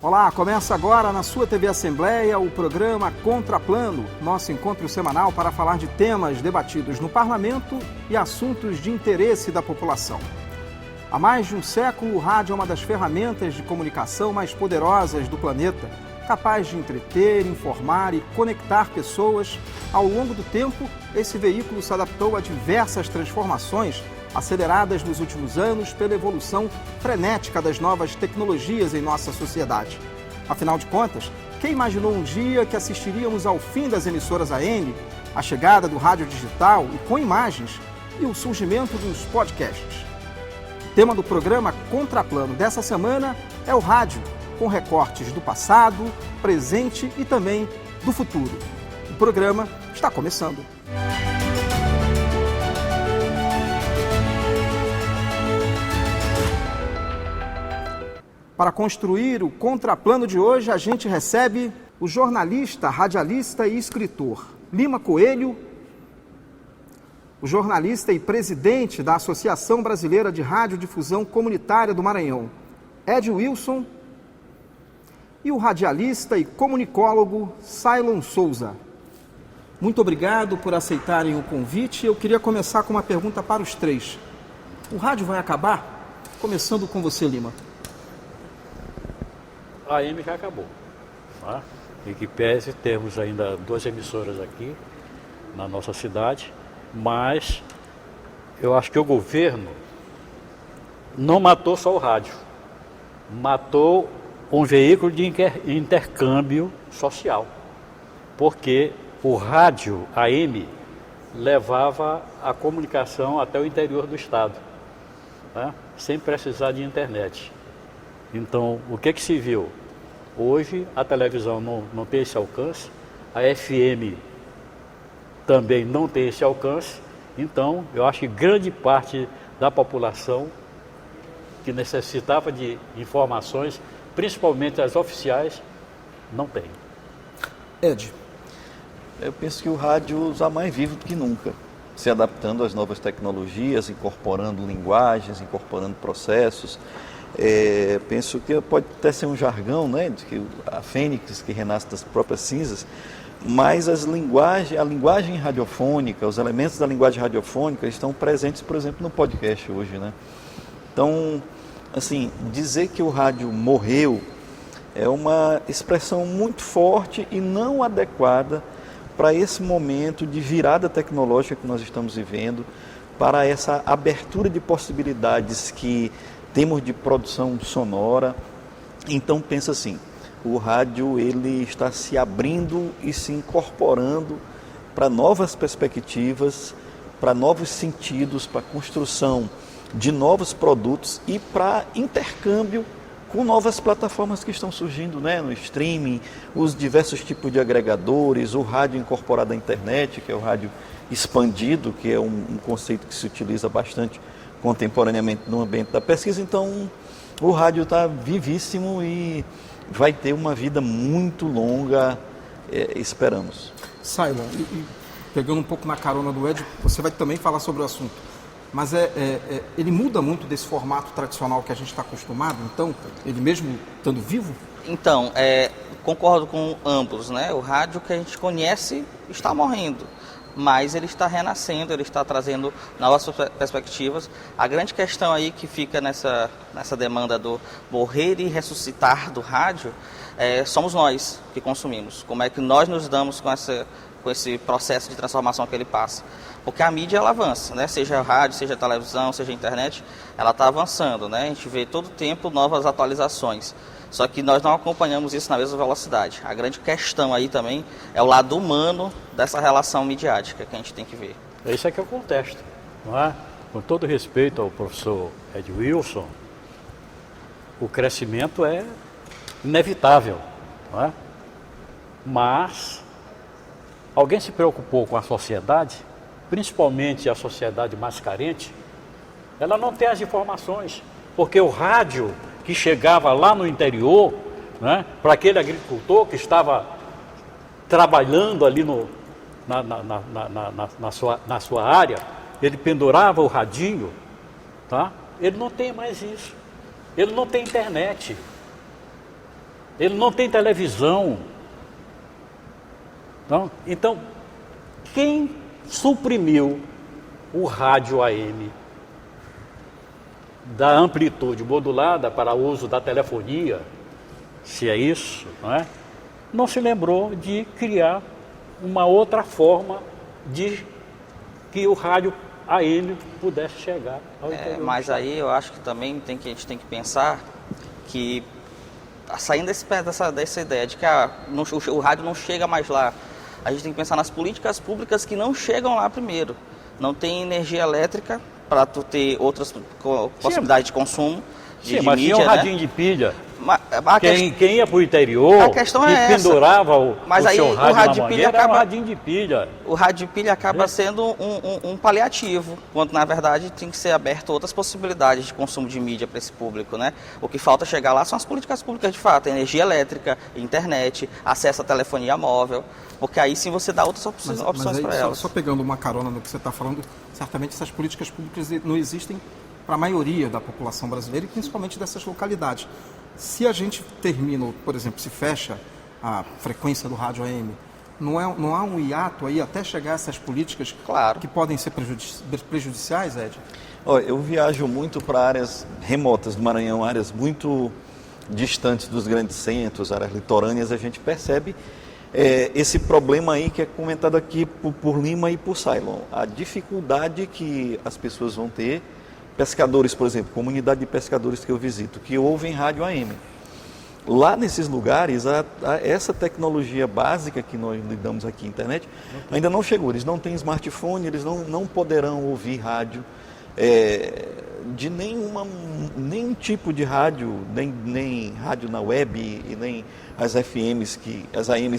Olá, começa agora na sua TV Assembleia o programa Contraplano, nosso encontro semanal para falar de temas debatidos no Parlamento e assuntos de interesse da população. Há mais de um século, o rádio é uma das ferramentas de comunicação mais poderosas do planeta, capaz de entreter, informar e conectar pessoas. Ao longo do tempo, esse veículo se adaptou a diversas transformações aceleradas nos últimos anos pela evolução frenética das novas tecnologias em nossa sociedade. Afinal de contas, quem imaginou um dia que assistiríamos ao fim das emissoras AM, a chegada do rádio digital e com imagens e o surgimento dos podcasts? O tema do programa Contraplano dessa semana é o rádio, com recortes do passado, presente e também do futuro. O programa está começando. Para construir o contraplano de hoje, a gente recebe o jornalista, radialista e escritor Lima Coelho, o jornalista e presidente da Associação Brasileira de Radiodifusão Comunitária do Maranhão, Ed Wilson, e o radialista e comunicólogo Sailon Souza. Muito obrigado por aceitarem o convite. Eu queria começar com uma pergunta para os três. O rádio vai acabar? Começando com você, Lima. A AM já acabou, tá? E que pese, temos ainda 2 emissoras aqui na nossa cidade, mas eu acho que o governo não matou só o rádio, matou um veículo de intercâmbio social, porque o rádio AM levava a comunicação até o interior do estado, tá? Sem precisar de internet. Então, o que se viu? Hoje, a televisão não tem esse alcance, a FM também não tem esse alcance, então, eu acho que grande parte da população que necessitava de informações, principalmente as oficiais, não tem. Ed. Eu penso que o rádio está mais vivo do que nunca, se adaptando às novas tecnologias, incorporando linguagens, incorporando processos. Penso que pode até ser um jargão, né, de que a fênix que renasce das próprias cinzas, mas a linguagem radiofônica, os elementos da linguagem radiofônica estão presentes, por exemplo, no podcast hoje, né? Então, assim, dizer que o rádio morreu é uma expressão muito forte e não adequada para esse momento de virada tecnológica que nós estamos vivendo, para essa abertura de possibilidades que temos de produção sonora. Então pensa assim, o rádio ele está se abrindo e se incorporando para novas perspectivas, para novos sentidos, para a construção de novos produtos e para intercâmbio com novas plataformas que estão surgindo, né, no streaming, os diversos tipos de agregadores, o rádio incorporado à internet, que é o rádio expandido, que é um conceito que se utiliza bastante contemporaneamente no ambiente da pesquisa. Então o rádio está vivíssimo e vai ter uma vida muito longa, esperamos. Sailon, pegando um pouco na carona do Ed, você vai também falar sobre o assunto, mas ele muda muito desse formato tradicional que a gente está acostumado, então, ele mesmo estando vivo? Então, concordo com ambos, né? O rádio que a gente conhece está morrendo, mas ele está renascendo, ele está trazendo novas perspectivas. A grande questão aí que fica nessa demanda do morrer e ressuscitar do rádio, somos nós que consumimos. Como é que nós nos damos com esse processo de transformação que ele passa? Porque a mídia, ela avança, né? Seja a rádio, seja a televisão, seja a internet, ela está avançando, né? A gente vê todo o tempo novas atualizações. Só que nós não acompanhamos isso na mesma velocidade. A grande questão aí também é o lado humano dessa relação midiática que a gente tem que ver. É isso que eu contesto, não é? Com todo respeito ao professor Ed Wilson, o crescimento é inevitável, não é? Mas alguém se preocupou com a sociedade, principalmente a sociedade mais carente? Ela não tem as informações, porque o rádio que chegava lá no interior, né, para aquele agricultor que estava trabalhando ali na sua área, ele pendurava o radinho, tá? Ele não tem mais isso. Ele não tem internet. ele não tem televisão. Não? Então, quem suprimiu o rádio AM da amplitude modulada para uso da telefonia, se é isso, não se lembrou de criar uma outra forma de que o rádio AM pudesse chegar ao interior. Mas aí eu acho que também a gente tem que pensar que, saindo dessa ideia de que o rádio não chega mais lá, a gente tem que pensar nas políticas públicas que não chegam lá primeiro. Não tem energia elétrica para tu ter outras possibilidades de consumo, de mas mídia, tinha um radinho de pilha. Quem ia para o interior a questão e pendurava o seu rádio na mangueira, era um radinho de pilha. O rádio de pilha acaba sendo um paliativo, quando na verdade tem que ser aberto outras possibilidades de consumo de mídia para esse público, né? O que falta chegar lá são as políticas públicas de fato, energia elétrica, internet, acesso à telefonia móvel, porque aí sim você dá outras opções para elas. Só pegando uma carona no que você está falando, certamente essas políticas públicas não existem para a maioria da população brasileira e principalmente dessas localidades. Se a gente termina, por exemplo, se fecha a frequência do rádio AM, não há um hiato aí até chegar a essas políticas que podem ser prejudiciais, Ed? Olha, eu viajo muito para áreas remotas do Maranhão, áreas muito distantes dos grandes centros, áreas litorâneas, a gente percebe esse problema aí que é comentado aqui por Lima e por Cylon. A dificuldade que as pessoas vão ter, pescadores, por exemplo, comunidade de pescadores que eu visito, que ouvem rádio AM. Lá nesses lugares, essa tecnologia básica que nós lidamos aqui, internet, ainda não chegou. Eles não têm smartphone, eles não poderão ouvir rádio de nenhum tipo de rádio, nem rádio na web e nem as AMs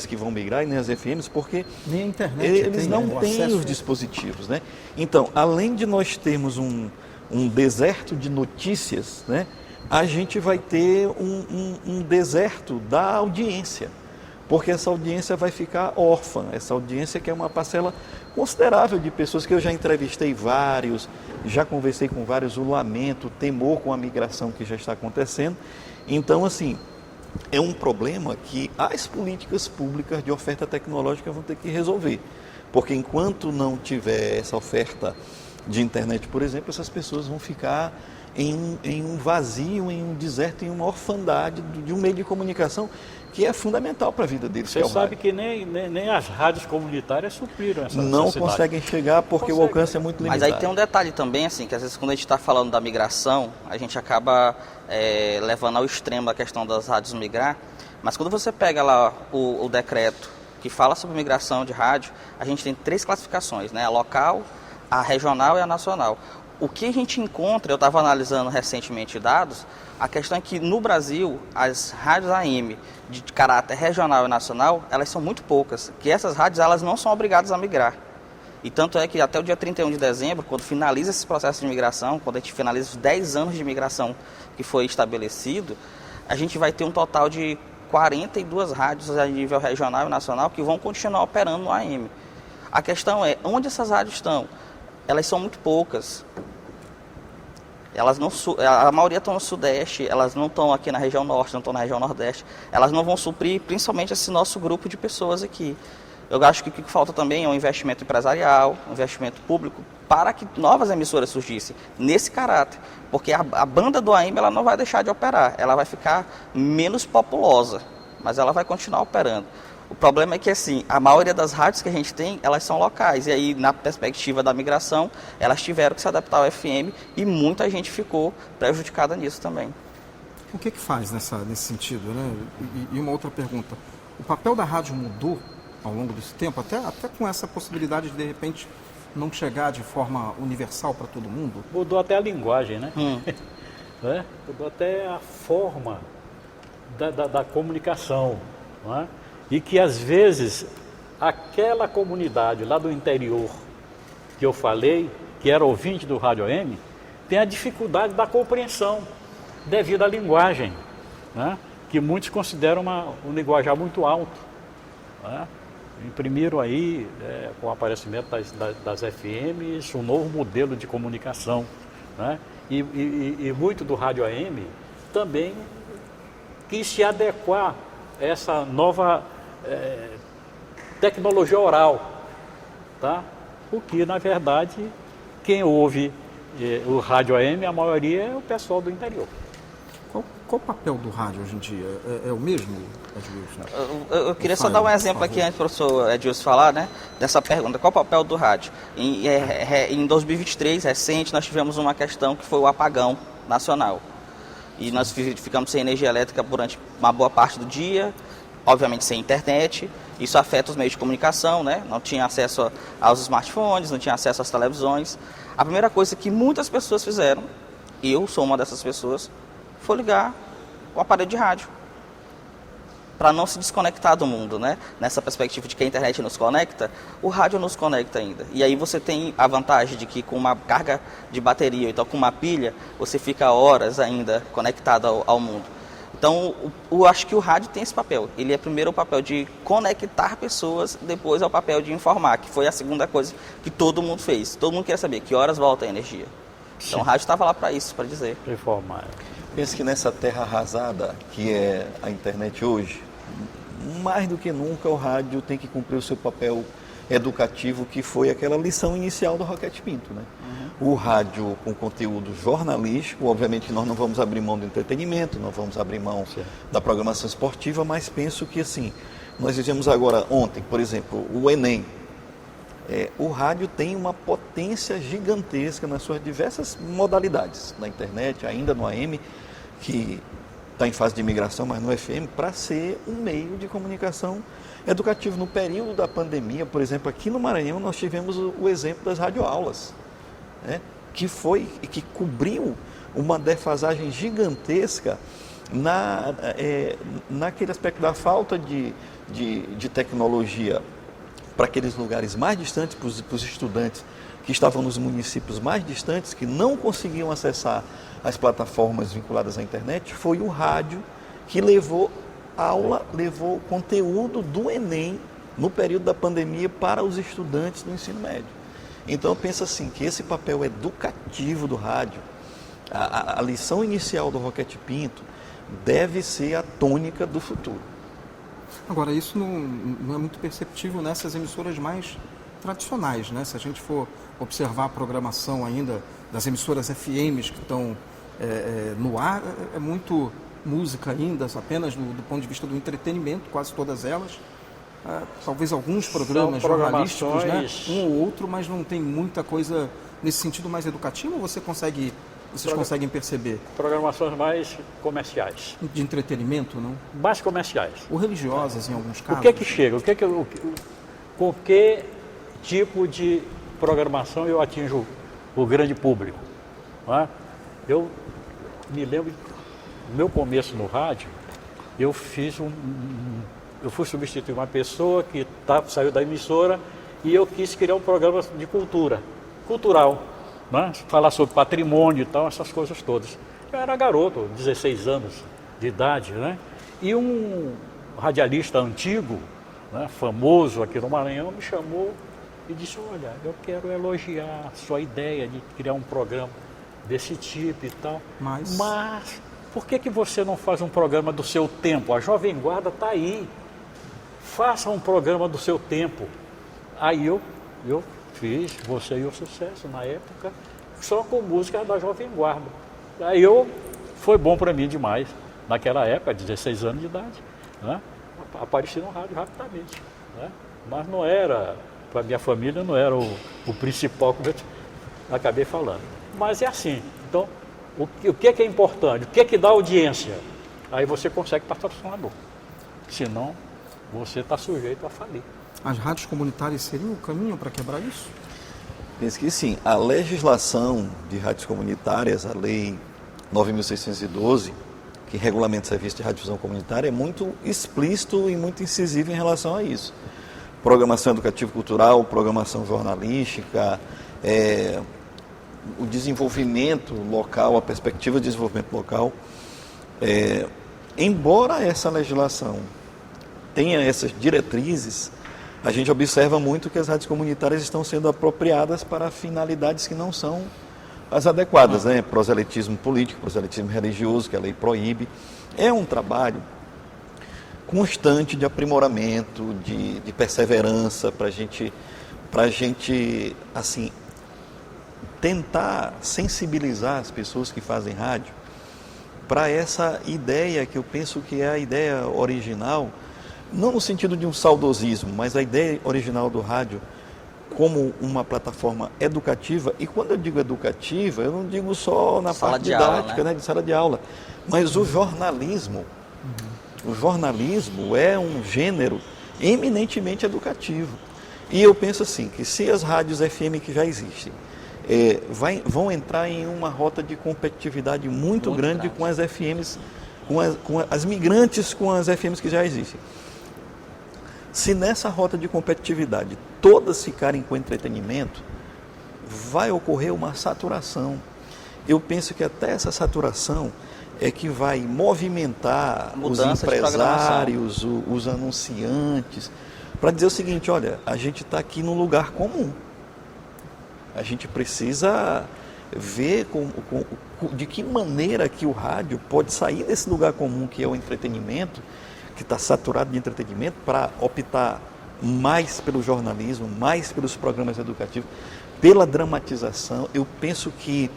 que vão migrar e nem as FMs, porque nem a internet eles não têm os dispositivos, né? Então, além de nós termos um deserto de notícias, né, a gente vai ter um deserto da audiência, porque essa audiência vai ficar órfã, essa audiência que é uma parcela considerável de pessoas que eu já entrevistei vários, já conversei com vários, o lamento, o temor com a migração que já está acontecendo. Então, assim, é um problema que as políticas públicas de oferta tecnológica vão ter que resolver, porque enquanto não tiver essa oferta de internet, por exemplo, essas pessoas vão ficar em um vazio, em um deserto, em uma orfandade de um meio de comunicação que é fundamental para a vida deles. Você sabe que nem as rádios comunitárias supriram essa não conseguem chegar porque o alcance é muito limitado. Mas aí tem um detalhe também, assim, que às vezes quando a gente está falando da migração, a gente acaba levando ao extremo a questão das rádios migrar, mas quando você pega lá o decreto que fala sobre migração de rádio, a gente tem 3 classificações, né? A local, a regional e a nacional. O que a gente encontra, eu estava analisando recentemente dados, a questão é que no Brasil, as rádios AM de caráter regional e nacional, elas são muito poucas, que essas rádios elas não são obrigadas a migrar. E tanto é que até o dia 31 de dezembro, quando finaliza esse processo de migração, quando a gente finaliza os 10 anos de migração que foi estabelecido, a gente vai ter um total de 42 rádios a nível regional e nacional que vão continuar operando no AM. A questão é, onde essas rádios estão? Elas são muito poucas. A maioria estão no Sudeste, elas não estão aqui na região Norte, não estão na região Nordeste. Elas não vão suprir principalmente esse nosso grupo de pessoas aqui. Eu acho que o que falta também é um investimento empresarial, um investimento público, para que novas emissoras surgissem nesse caráter. Porque a banda do AM ela não vai deixar de operar, ela vai ficar menos populosa, mas ela vai continuar operando. O problema é que, assim, a maioria das rádios que a gente tem, elas são locais. E aí, na perspectiva da migração, elas tiveram que se adaptar ao FM e muita gente ficou prejudicada nisso também. O que faz nesse sentido, né? E uma outra pergunta. O papel da rádio mudou ao longo desse tempo, até com essa possibilidade de repente, não chegar de forma universal para todo mundo? Mudou até a linguagem, né? Né? Mudou até a forma da comunicação, não é? E que, às vezes, aquela comunidade lá do interior que eu falei, que era ouvinte do rádio AM, tem a dificuldade da compreensão devido à linguagem, né? Que muitos consideram um linguajar muito alto. Né? Imprimiram aí, com o aparecimento das FMs, um novo modelo de comunicação. Né? E muito do rádio AM também quis se adequar essa nova tecnologia oral, tá? O que, na verdade, quem ouve o rádio AM, a maioria é o pessoal do interior. Qual o papel do rádio hoje em dia? É o mesmo, Edilson? Eu queria só dar um exemplo aqui antes do professor Edilson falar, né, dessa pergunta. Qual o papel do rádio? Em 2023, recente, nós tivemos uma questão que foi o apagão nacional. E nós ficamos sem energia elétrica durante uma boa parte do dia, obviamente sem internet. Isso afeta os meios de comunicação, né? Não tinha acesso aos smartphones, não tinha acesso às televisões. A primeira coisa que muitas pessoas fizeram, e eu sou uma dessas pessoas, foi ligar o aparelho de rádio, para não se desconectar do mundo, né? Nessa perspectiva de que a internet nos conecta, o rádio nos conecta ainda. E aí você tem a vantagem de que com uma carga de bateria, ou então com uma pilha, você fica horas ainda conectado ao mundo. Então, eu acho que o rádio tem esse papel. Ele é primeiro o papel de conectar pessoas, depois é o papel de informar, que foi a segunda coisa que todo mundo fez. Todo mundo quer saber que horas volta a energia. Então, o rádio estava lá para isso, para dizer. Informar. Penso que nessa terra arrasada que é a internet hoje, mais do que nunca o rádio tem que cumprir o seu papel educativo, que foi aquela lição inicial do Roquete Pinto, né? O rádio com conteúdo jornalístico, obviamente nós não vamos abrir mão do entretenimento, não vamos abrir mão da programação esportiva, mas penso que assim, nós vivemos agora, ontem, por exemplo, o Enem. O rádio tem uma potência gigantesca nas suas diversas modalidades, na internet, ainda no AM, que está em fase de migração, mas no FM, para ser um meio de comunicação educativo. No período da pandemia, por exemplo, aqui no Maranhão, nós tivemos o exemplo das radioaulas, né? Que cobriu uma defasagem gigantesca naquele aspecto da falta de tecnologia para aqueles lugares mais distantes, para os estudantes que estavam nos municípios mais distantes, que não conseguiam acessar as plataformas vinculadas à internet. Foi o rádio que levou conteúdo do Enem no período da pandemia para os estudantes do ensino médio. Então eu penso assim, que esse papel educativo do rádio, a lição inicial do Roquete Pinto, deve ser a tônica do futuro. Agora, isso não é muito perceptível nessas emissoras mais tradicionais, né? Se a gente for observar a programação ainda das emissoras FMs que estão no ar, é muito música ainda, apenas do ponto de vista do entretenimento, quase todas elas. Talvez alguns programas jornalísticos, né? Um ou outro, mas não tem muita coisa nesse sentido mais educativo, ou vocês conseguem perceber? Programações mais comerciais. De entretenimento, não? Mais comerciais. Ou religiosas, em alguns casos. O que chega? Com que tipo de programação eu atinjo o grande público? Não é? Eu me lembro, no meu começo no rádio, eu fui substituir uma pessoa que saiu da emissora e eu quis criar um programa de cultural, né? Falar sobre patrimônio e tal, essas coisas todas. Eu era garoto, 16 anos de idade, né? E um radialista antigo, né, famoso aqui no Maranhão, me chamou e disse: olha, eu quero elogiar a sua ideia de criar um programa desse tipo e tal, mas por que você não faz um programa do seu tempo? A Jovem Guarda está aí, faça um programa do seu tempo. Aí eu fiz Você e o Sucesso, na época, só com música da Jovem Guarda. Aí foi bom para mim demais, naquela época, 16 anos de idade, né? Apareci no rádio rapidamente, né? Mas não era, para minha família, não era o principal, como eu acabei falando. Mas é assim. Então, o que é importante? O que é que dá audiência? Aí você consegue patrocinador. Senão, você está sujeito a falir. As rádios comunitárias seriam o caminho para quebrar isso? Penso que sim. A legislação de rádios comunitárias, a Lei 9.612, que regulamenta o serviço de radiodifusão comunitária, é muito explícito e muito incisivo em relação a isso. Programação educativo-cultural, programação jornalística, o desenvolvimento local, a perspectiva de desenvolvimento local. Embora essa legislação tenha essas diretrizes, a gente observa muito que as rádios comunitárias estão sendo apropriadas para finalidades que não são as adequadas, né? Proselitismo político, proselitismo religioso, que a lei proíbe. É um trabalho constante de aprimoramento, de perseverança, para a gente assim, tentar sensibilizar as pessoas que fazem rádio para essa ideia que eu penso que é a ideia original, não no sentido de um saudosismo, mas a ideia original do rádio como uma plataforma educativa. E quando eu digo educativa, eu não digo só na parte didática, né, de sala de aula, mas o jornalismo. O jornalismo é um gênero eminentemente educativo. E eu penso assim, que se as rádios FM que já existem vão entrar em uma rota de competitividade muito grande com as FMs, com as migrantes com as FMs que já existem. Se nessa rota de competitividade todas ficarem com entretenimento, vai ocorrer uma saturação. Eu penso que até essa saturação é que vai movimentar os empresários, os anunciantes, para dizer o seguinte: olha, a gente está aqui num lugar comum. A gente precisa ver de que maneira que o rádio pode sair desse lugar comum que é o entretenimento, que está saturado de entretenimento, para optar mais pelo jornalismo, mais pelos programas educativos, pela dramatização. Eu penso que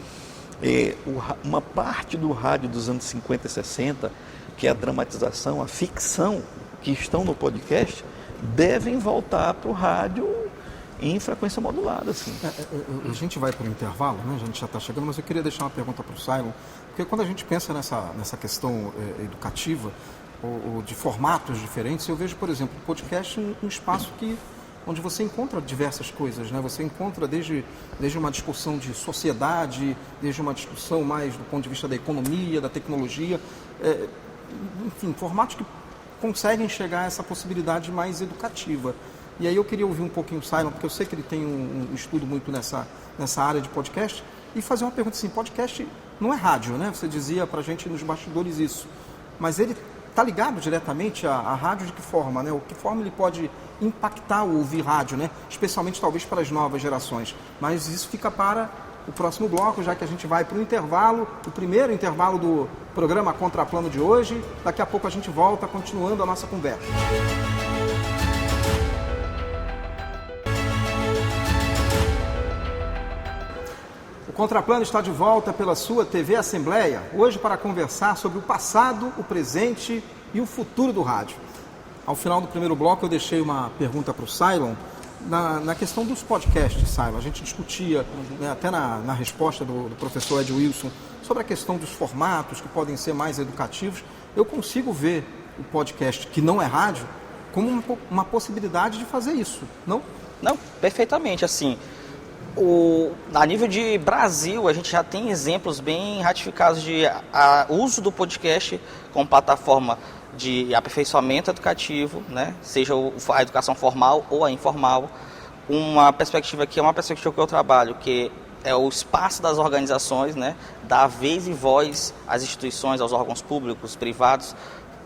uma parte do rádio dos anos 50 e 60, que é a dramatização, a ficção, que estão no podcast, devem voltar para o rádio em frequência modulada. Assim. A gente vai para o intervalo, né? A gente já está chegando, mas eu queria deixar uma pergunta para o Cylon, porque quando a gente pensa nessa questão educativa, ou de formatos diferentes, eu vejo, por exemplo, o podcast um espaço onde você encontra diversas coisas, né? Você encontra desde uma discussão de sociedade, desde uma discussão mais do ponto de vista da economia, da tecnologia, enfim, formatos que conseguem chegar a essa possibilidade mais educativa. E aí eu queria ouvir um pouquinho o Cylon, porque eu sei que ele tem um estudo muito nessa área de podcast, e fazer uma pergunta assim: podcast não é rádio, né? Você dizia pra gente nos bastidores isso, mas ele está ligado diretamente à rádio de que forma, né? O que forma ele pode impactar o ouvir rádio, né? Especialmente talvez para as novas gerações. Mas isso fica para o próximo bloco, já que a gente vai para o intervalo, o primeiro intervalo do programa Contraplano de hoje. Daqui a pouco a gente volta continuando a nossa conversa. O Contraplano está de volta pela sua TV Assembleia, hoje para conversar sobre o passado, o presente e o futuro do rádio. Ao final do primeiro bloco eu deixei uma pergunta para o Cylon na questão dos podcasts, Cylon. A gente discutia, né, até na resposta do professor Ed Wilson, sobre a questão dos formatos que podem ser mais educativos. Eu consigo ver o podcast, que não é rádio, como uma possibilidade de fazer isso, não? Não, perfeitamente, assim... A nível de Brasil, a gente já tem exemplos bem ratificados de uso do podcast como plataforma de aperfeiçoamento educativo, né? Seja a educação formal ou a informal. Uma perspectiva que é uma perspectiva que eu trabalho, que é o espaço das organizações, né? Dar vez e voz às instituições, aos órgãos públicos, privados,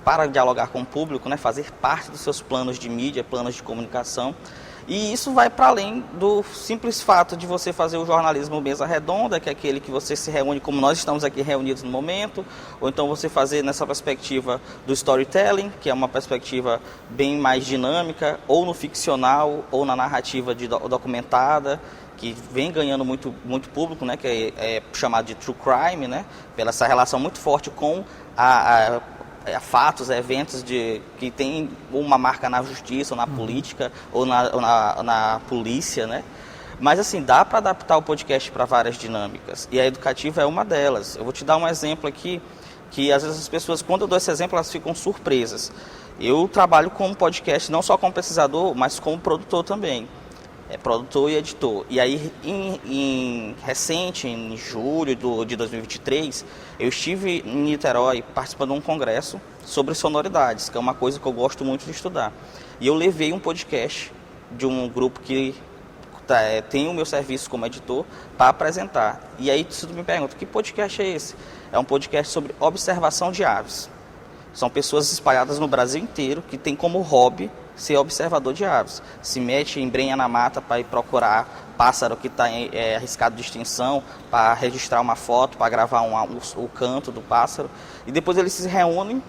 para dialogar com o público, né? Fazer parte dos seus planos de mídia, planos de comunicação. E isso vai para além do simples fato de você fazer o jornalismo mesa redonda, que é aquele que você se reúne como nós estamos aqui reunidos no momento, ou então você fazer nessa perspectiva do storytelling, que é uma perspectiva bem mais dinâmica, ou no ficcional, ou na narrativa documentada, que vem ganhando muito, muito público, né, que é chamado de true crime, né, pela essa relação muito forte com fatos, eventos que tem uma marca na justiça, ou na política, ou na polícia, né? Mas assim, dá para adaptar o podcast para várias dinâmicas, e a educativa é uma delas. Eu vou te dar um exemplo aqui, que às vezes as pessoas, quando eu dou esse exemplo, elas ficam surpresas. Eu trabalho como podcast, não só como pesquisador, mas como produtor também. Produtor e editor. E aí, recente, em julho de 2023, eu estive em Niterói participando de um congresso sobre sonoridades, que é uma coisa que eu gosto muito de estudar. E eu levei um podcast de um grupo que tem o meu serviço como editor para apresentar. E aí, se tu me pergunta, que podcast é esse? É um podcast sobre observação de aves. São pessoas espalhadas no Brasil inteiro que têm como hobby ser observador de aves. Se mete, embrenha na mata para ir procurar pássaro que está arriscado de extinção, para registrar uma foto, para gravar o canto do pássaro. E depois eles se reúnem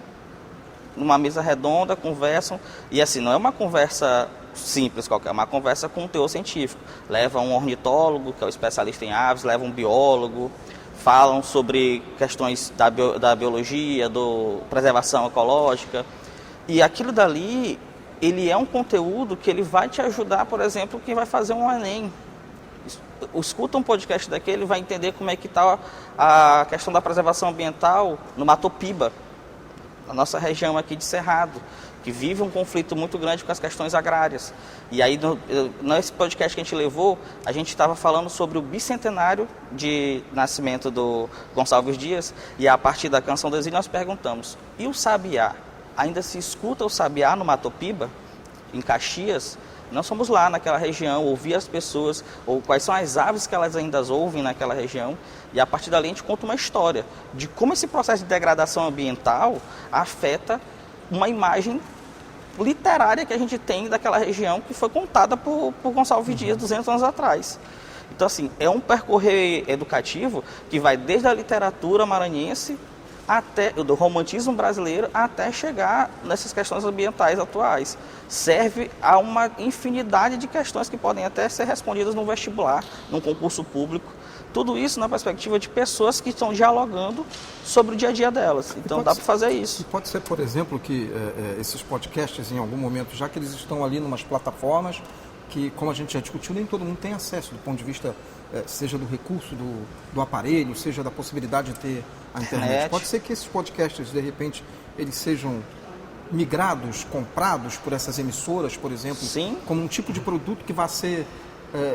numa mesa redonda, conversam, e assim, não é uma conversa simples qualquer, é uma conversa com um teor científico. Leva um ornitólogo, que é o especialista em aves, leva um biólogo, falam sobre questões da biologia, da preservação ecológica, e aquilo dali, ele é um conteúdo que ele vai te ajudar, por exemplo, quem vai fazer um Enem. Escuta um podcast daquele, vai entender como é que está a questão da preservação ambiental no Mato Piba, na nossa região aqui de Cerrado, que vive um conflito muito grande com as questões agrárias. E aí, nesse podcast que a gente levou, a gente estava falando sobre o bicentenário de nascimento do Gonçalves Dias, e a partir da Canção do Exílio nós perguntamos, e o sabiá? Ainda se escuta o sabiá no Mato Piba, em Caxias? Nós fomos lá naquela região, ouvir as pessoas, ou quais são as aves que elas ainda ouvem naquela região, e a partir dali a gente conta uma história de como esse processo de degradação ambiental afeta uma imagem literária que a gente tem daquela região que foi contada por Gonçalves Dias 200 anos atrás. Então, assim, é um percorrer educativo que vai desde a literatura maranhense até do romantismo brasileiro até chegar nessas questões ambientais atuais. Serve a uma infinidade de questões que podem até ser respondidas no vestibular, num concurso público. Tudo isso na perspectiva de pessoas que estão dialogando sobre o dia a dia delas. Então dá para fazer isso. E pode ser, por exemplo, que esses podcasts, em algum momento, já que eles estão ali em umas plataformas que, como a gente já discutiu, nem todo mundo tem acesso do ponto de vista, seja do recurso do aparelho, seja da possibilidade de ter a internet. Pode ser que esses podcasts, de repente, eles sejam migrados, comprados por essas emissoras, por exemplo, Sim. como um tipo de produto que vai ser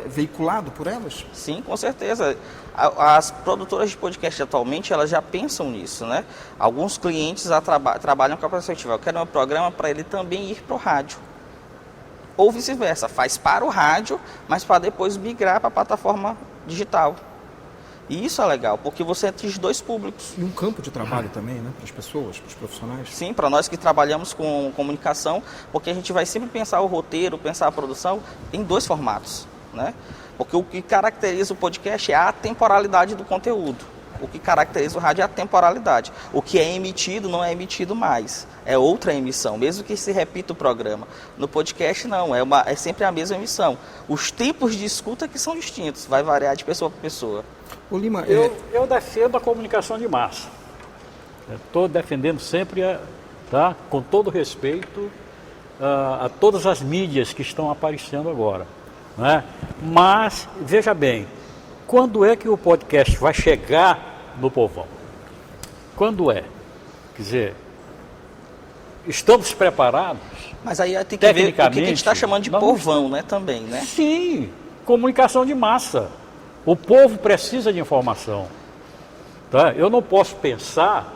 veiculado por elas? Sim, com certeza. As produtoras de podcast atualmente, elas já pensam nisso, né? Alguns clientes trabalham com a perspectiva, eu quero um programa para ele também ir para o rádio. Ou vice-versa, faz para o rádio, mas para depois migrar para a plataforma digital. E isso é legal, porque você atinge dois públicos. E um campo de trabalho também, né? Para as pessoas, para os profissionais. Sim, para nós que trabalhamos com comunicação, porque a gente vai sempre pensar o roteiro, pensar a produção em dois formatos, né? Porque o que caracteriza o podcast é a temporalidade do conteúdo. O que caracteriza o rádio é a temporalidade. O que é emitido não é emitido mais. É outra emissão, mesmo que se repita o programa. No podcast não, é sempre a mesma emissão. Os tipos de escuta que são distintos, vai variar de pessoa para pessoa. Ô Lima, eu defendo a comunicação de massa. Estou defendendo sempre, tá, com todo respeito, a todas as mídias que estão aparecendo agora, né? Mas, veja bem, quando é que o podcast vai chegar no povão? Quando é? Quer dizer, estamos preparados? Mas aí tem que ver o que a gente está chamando de povão, né, também, né? Sim, comunicação de massa. O povo precisa de informação. Tá? Eu não posso pensar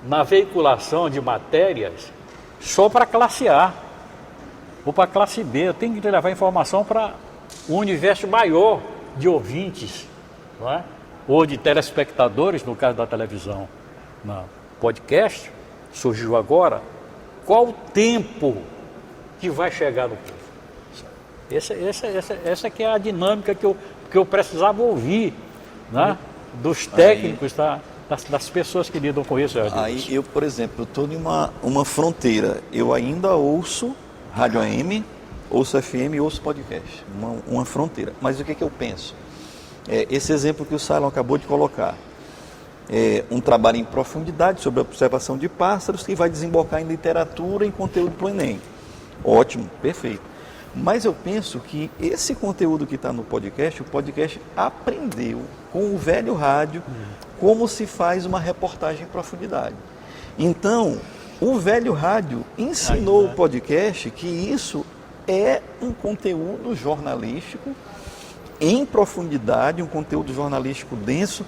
na veiculação de matérias só para a classe A ou para a classe B. Eu tenho que levar informação para um universo maior de ouvintes, não é? Ou de telespectadores, no caso da televisão. Não. Podcast surgiu agora. Qual o tempo que vai chegar no povo? Essa que é a dinâmica que eu precisava ouvir, né? Dos técnicos, das pessoas que lidam com isso. Aí eu, por exemplo, estou em uma fronteira. Eu ainda ouço rádio AM, ouço FM, ouço podcast. Uma fronteira. Mas o que eu penso? Esse exemplo que o Cylon acabou de colocar. Um trabalho em profundidade sobre a observação de pássaros que vai desembocar em literatura, em conteúdo para o Enem. Ótimo, perfeito. Mas eu penso que esse conteúdo que está no podcast, o podcast aprendeu com o velho rádio como se faz uma reportagem em profundidade. Então, o velho rádio ensinou o podcast que isso é um conteúdo jornalístico em profundidade, um conteúdo jornalístico denso,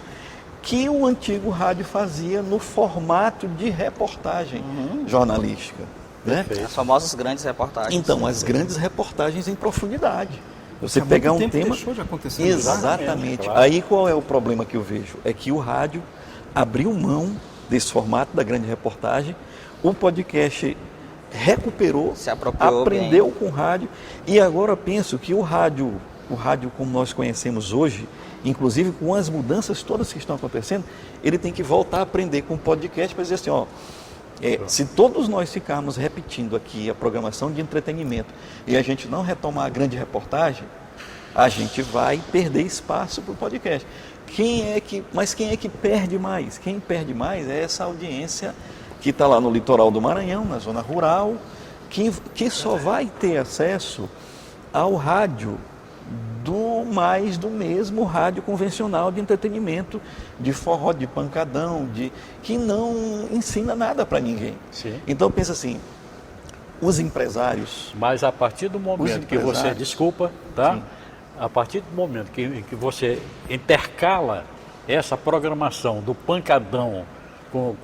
que o antigo rádio fazia no formato de reportagem jornalística. Né? As famosas grandes reportagens. Então, as grandes reportagens em profundidade. Você pegar um tema... deixou de acontecer. Exatamente. Claro. Aí qual é o problema que eu vejo? É que o rádio abriu mão desse formato da grande reportagem, o podcast recuperou, se apropriou, aprendeu com o rádio, e agora eu penso que o rádio como nós conhecemos hoje, inclusive com as mudanças todas que estão acontecendo, ele tem que voltar a aprender com o podcast para dizer assim, ó, Se todos nós ficarmos repetindo aqui a programação de entretenimento e a gente não retomar a grande reportagem, a gente vai perder espaço para o podcast. Mas quem é que perde mais? Quem perde mais é essa audiência que está lá no litoral do Maranhão, na zona rural, que só vai ter acesso ao rádio do mesmo rádio convencional de entretenimento, de forró, de pancadão, que não ensina nada para ninguém. Sim. Então pensa assim, os empresários... Mas a partir do momento que você, desculpa, tá? Sim. A partir do momento que você intercala essa programação do pancadão com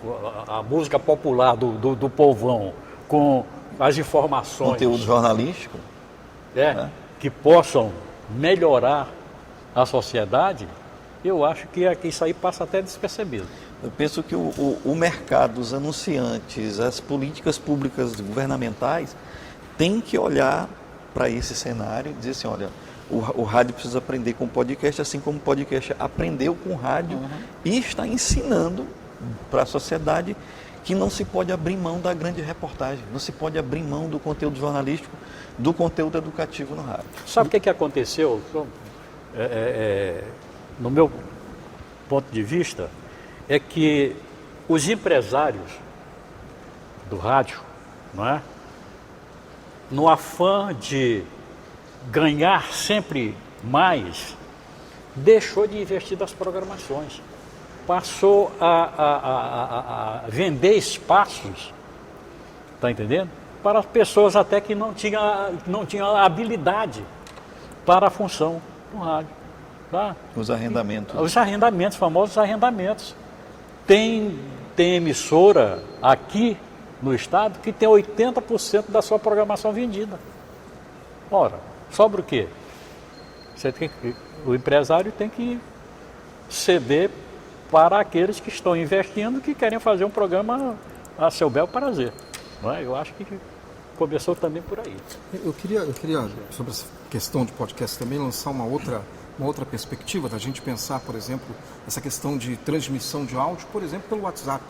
a música popular do povão, com as informações... Conteúdo jornalístico. Que possam melhorar a sociedade, eu acho que isso aí passa até despercebido. Eu penso que o mercado, os anunciantes, as políticas públicas governamentais têm que olhar para esse cenário e dizer assim, olha, o rádio precisa aprender com o podcast, assim como o podcast aprendeu com o rádio e está ensinando para a sociedade que não se pode abrir mão da grande reportagem, não se pode abrir mão do conteúdo jornalístico, do conteúdo educativo no rádio. Sabe o que aconteceu? No meu ponto de vista, é que os empresários do rádio, não é? No afã de ganhar sempre mais, deixou de investir nas programações. Passou a vender espaços, está entendendo? Para pessoas até que não tinham habilidade para a função do rádio. Tá? Os arrendamentos. Os arrendamentos, famosos arrendamentos. Tem emissora aqui no estado que tem 80% da sua programação vendida. Ora, sobra o quê? O empresário tem que ceder para aqueles que estão investindo, que querem fazer um programa a seu bel prazer. Não é? Eu acho que começou também por aí. Eu queria, sobre essa questão de podcast também, lançar uma outra perspectiva da gente pensar, por exemplo, essa questão de transmissão de áudio, por exemplo, pelo WhatsApp,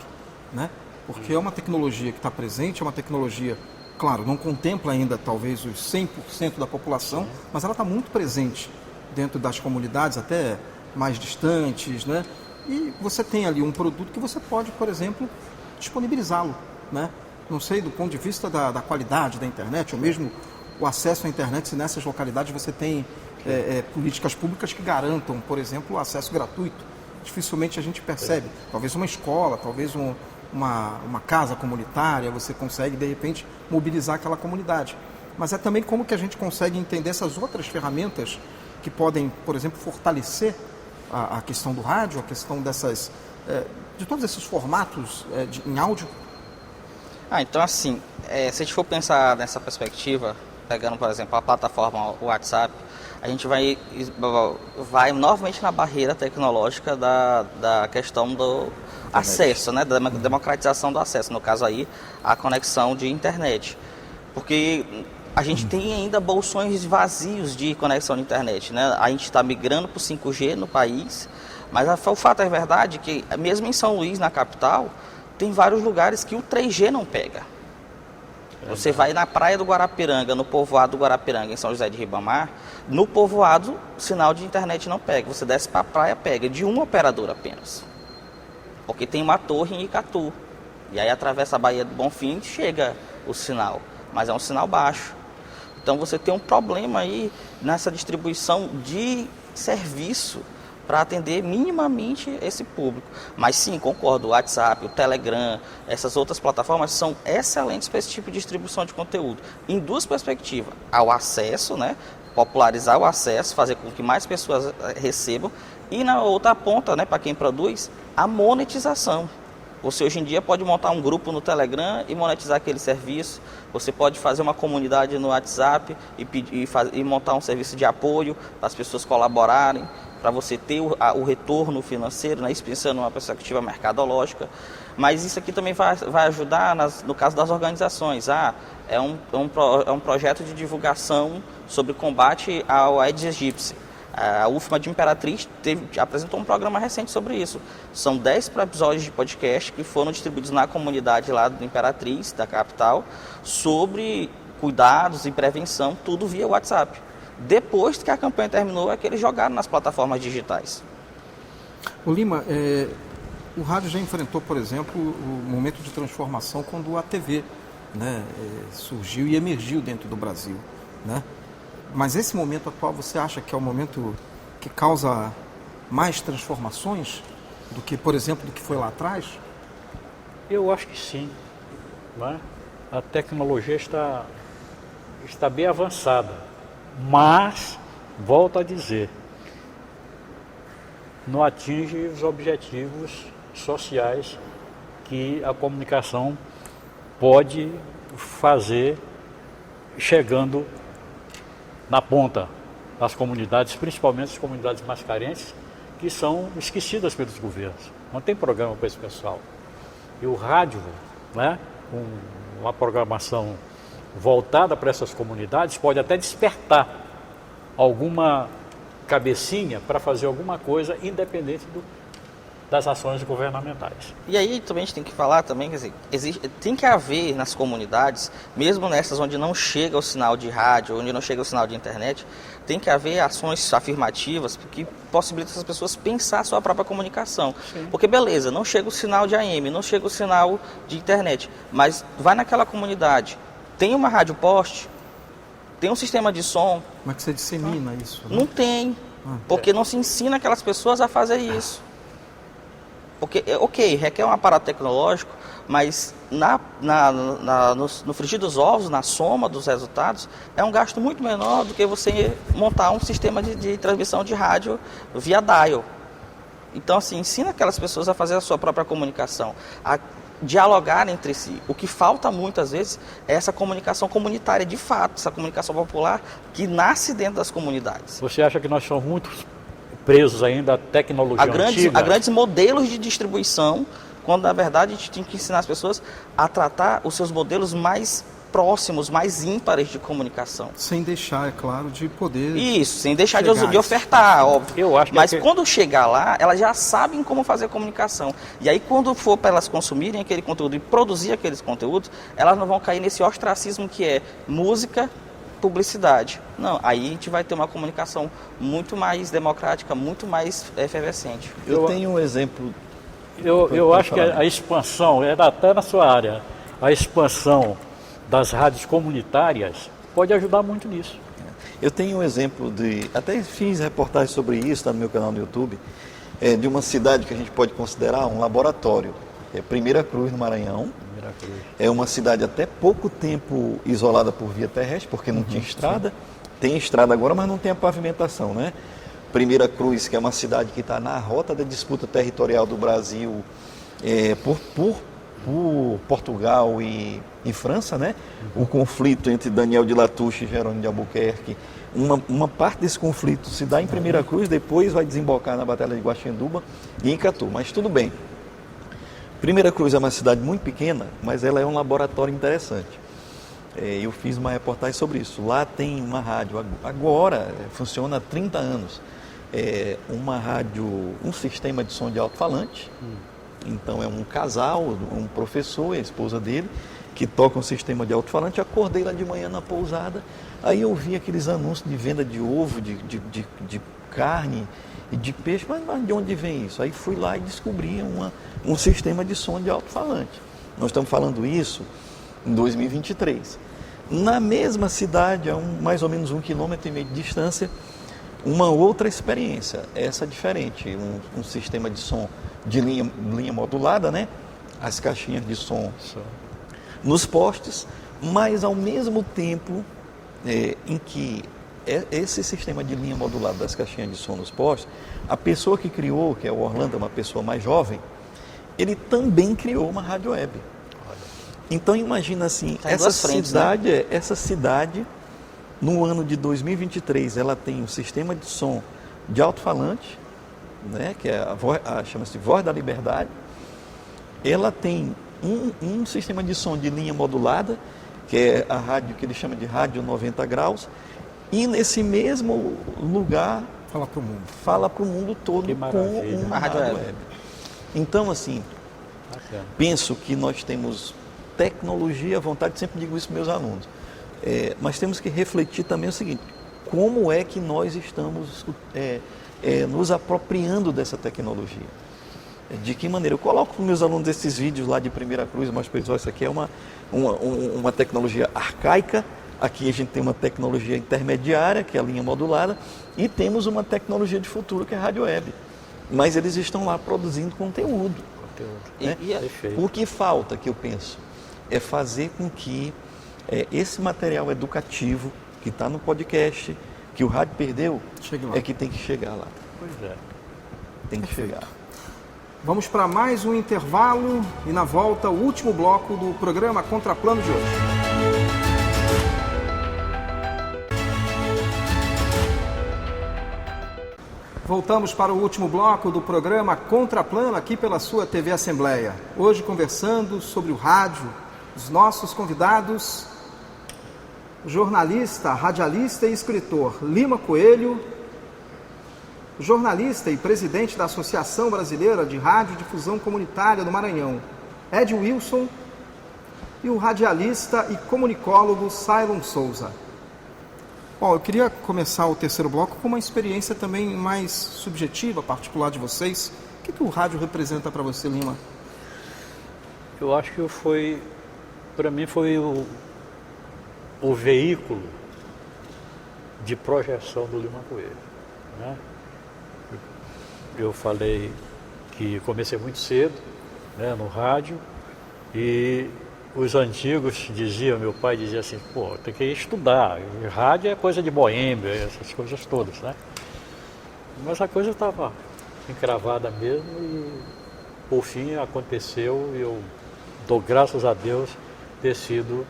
né? Porque é uma tecnologia que está presente, é uma tecnologia, claro, não contempla ainda talvez os 100% da população, mas ela está muito presente dentro das comunidades, até mais distantes, né? E você tem ali um produto que você pode, por exemplo, disponibilizá-lo, né? Não sei, do ponto de vista da qualidade da internet, ou mesmo o acesso à internet, se nessas localidades você tem políticas públicas que garantam, por exemplo, o acesso gratuito. Dificilmente a gente percebe. Talvez uma escola, talvez uma casa comunitária, você consegue, de repente, mobilizar aquela comunidade. Mas é também como que a gente consegue entender essas outras ferramentas que podem, por exemplo, fortalecer a questão do rádio, a questão de todos esses formatos em áudio. Então assim, se a gente for pensar nessa perspectiva, pegando, por exemplo, a plataforma WhatsApp, a gente vai novamente na barreira tecnológica da questão do acesso, né, da democratização do acesso, no caso aí, a conexão de internet. Porque a gente tem ainda bolsões vazios de conexão de internet, né? A gente está migrando para o 5G no país, mas o fato é verdade que, mesmo em São Luís, na capital, tem vários lugares que o 3G não pega. Você vai na praia do Guarapiranga, no povoado do Guarapiranga, em São José de Ribamar, no povoado, sinal de internet não pega. Você desce para a praia, pega de um operador apenas. Porque tem uma torre em Icatu. E aí atravessa a Baía do Bonfim e chega o sinal. Mas é um sinal baixo. Então você tem um problema aí nessa distribuição de serviço para atender minimamente esse público. Mas sim, concordo, o WhatsApp, o Telegram, essas outras plataformas são excelentes para esse tipo de distribuição de conteúdo. Em duas perspectivas, ao acesso, né? Popularizar o acesso, fazer com que mais pessoas recebam, e na outra ponta, né, para quem produz, a monetização. Você hoje em dia pode montar um grupo no Telegram e monetizar aquele serviço. Você pode fazer uma comunidade no WhatsApp e montar um serviço de apoio para as pessoas colaborarem, para você ter o retorno financeiro, né, isso pensando numa perspectiva mercadológica. Mas isso aqui também vai ajudar no caso das organizações. É um projeto de divulgação sobre combate ao Aedes aegypti. A UFMA de Imperatriz apresentou um programa recente sobre isso. São 10 episódios de podcast que foram distribuídos na comunidade lá do Imperatriz, da capital, sobre cuidados e prevenção, tudo via WhatsApp. Depois que a campanha terminou, é que eles jogaram nas plataformas digitais. O Lima, o rádio já enfrentou, por exemplo, o momento de transformação quando a TV, né, surgiu e emergiu dentro do Brasil, né? Mas esse momento atual, você acha que é o momento que causa mais transformações do que, por exemplo, do que foi lá atrás? Eu acho que sim. Né? A tecnologia está bem avançada, mas, volto a dizer, não atinge os objetivos sociais que a comunicação pode fazer chegando na ponta das comunidades, principalmente as comunidades mais carentes, que são esquecidas pelos governos. Não tem programa para esse pessoal. E o rádio, né, uma programação voltada para essas comunidades, pode até despertar alguma cabecinha para fazer alguma coisa independente das ações governamentais. E aí também a gente tem que falar também, quer dizer, tem que haver nas comunidades, mesmo nessas onde não chega o sinal de rádio, onde não chega o sinal de internet, tem que haver ações afirmativas que possibilitam essas pessoas pensar a sua própria comunicação. Sim. Porque beleza, não chega o sinal de AM, não chega o sinal de internet, mas vai naquela comunidade, tem uma rádio poste, tem um sistema de som. Como é que você dissemina isso? Né? Não tem, porque não se ensina aquelas pessoas a fazer isso. Porque, ok, requer um aparato tecnológico, mas no frigir dos ovos, na soma dos resultados, é um gasto muito menor do que você montar um sistema de transmissão de rádio via dial. Então, assim, ensina aquelas pessoas a fazer a sua própria comunicação, a dialogar entre si. O que falta muitas vezes é essa comunicação comunitária de fato, essa comunicação popular que nasce dentro das comunidades. Você acha que nós somos muito presos ainda à tecnologia antiga? A grandes modelos de distribuição, quando na verdade a gente tem que ensinar as pessoas a tratar os seus modelos mais próximos, mais ímpares de comunicação. Sem deixar, é claro, de poder... Isso, sem deixar de ofertar, óbvio. Eu acho que mas quando chegar lá, elas já sabem como fazer a comunicação. E aí quando for para elas consumirem aquele conteúdo e produzir aqueles conteúdos, elas não vão cair nesse ostracismo que é música, publicidade. Não, aí a gente vai ter uma comunicação muito mais democrática, muito mais efervescente. Eu tenho um exemplo. Eu acho que a expansão, até na sua área, a expansão das rádios comunitárias pode ajudar muito nisso. Eu tenho um exemplo até fiz reportagem sobre isso, está no meu canal no YouTube, de uma cidade que a gente pode considerar um laboratório. É Primeira Cruz, no Maranhão. É uma cidade até pouco tempo isolada por via terrestre, porque não tinha estrada. Sim. Tem estrada agora, mas não tem a pavimentação, né? Primeira Cruz, que é uma cidade que está na rota da disputa territorial do Brasil por Portugal e França, né? O conflito entre Daniel de Latouche e Jerônimo de Albuquerque. Uma parte desse conflito se dá em Primeira Cruz, depois vai desembocar na Batalha de Guaxinduba e em Catu, mas tudo bem. Primeira Cruz é uma cidade muito pequena, mas ela é um laboratório interessante. Eu fiz uma reportagem sobre isso. Lá tem uma rádio, agora funciona há 30 anos. Uma rádio, um sistema de som de alto-falante. Então é um casal, um professor e a esposa dele, que toca um sistema de alto-falante. Acordei lá de manhã na pousada, aí eu vi aqueles anúncios de venda de ovo, de carne e de peixe, mas de onde vem isso? Aí fui lá e descobri um sistema de som de alto-falante. Nós estamos falando isso em 2023. Na mesma cidade, a mais ou menos 1,5 km de distância, uma outra experiência, essa diferente, um sistema de som de linha modulada, né? As caixinhas de som nos postes, mas ao mesmo tempo em que esse sistema de linha modulada das caixinhas de som nos postes, a pessoa que criou, que é o Orlando, uma pessoa mais jovem, ele também criou uma rádio web. Então imagina assim, essa cidade, no ano de 2023, ela tem um sistema de som de alto-falante, né, que é chama-se Voz da Liberdade. Ela tem um sistema de som de linha modulada, que é a rádio que ele chama de rádio 90 graus, e nesse mesmo lugar Fala para o mundo. Fala para o mundo todo Que com maravilha. uma A rádio rádio web. web. Então, assim, Bacana. penso que nós temos tecnologia à vontade, sempre digo isso para meus alunos, mas temos que refletir também o seguinte, como é que nós estamos nos apropriando dessa tecnologia? De que maneira? Eu coloco para os meus alunos esses vídeos lá de Primeira Cruz, mas pessoal, isso aqui é uma tecnologia arcaica, aqui a gente tem uma tecnologia intermediária, que é a linha modulada, e temos uma tecnologia de futuro, que é a rádio web. Mas eles estão lá produzindo conteúdo. Né? Perfeito. O que falta, que eu penso, é fazer com que esse material educativo, que está no podcast, que o rádio perdeu, Chegue lá. é que tem que chegar lá. Pois é. Tem que Perfeito. chegar. Vamos para mais um intervalo e na volta o último bloco do programa Contraplano de hoje. Voltamos para o último bloco do programa Contraplano aqui pela sua TV Assembleia. Hoje conversando sobre o rádio, os nossos convidados, o jornalista, radialista e escritor Lima Coelho, o jornalista e presidente da Associação Brasileira de Radiodifusão Comunitária do Maranhão, Ed Wilson, e o radialista e comunicólogo Cylon Souza. Bom, eu queria começar o terceiro bloco com uma experiência também mais subjetiva, particular de vocês. O que o rádio representa para você, Lima? Eu acho que para mim foi o veículo de projeção do Lima Coelho, né? Eu falei que comecei muito cedo, né, no rádio, e os antigos diziam, meu pai dizia assim, pô, tem que estudar, rádio é coisa de boêmio, essas coisas todas, né? Mas a coisa estava encravada mesmo e, por fim, aconteceu e eu dou graças a Deus ter sido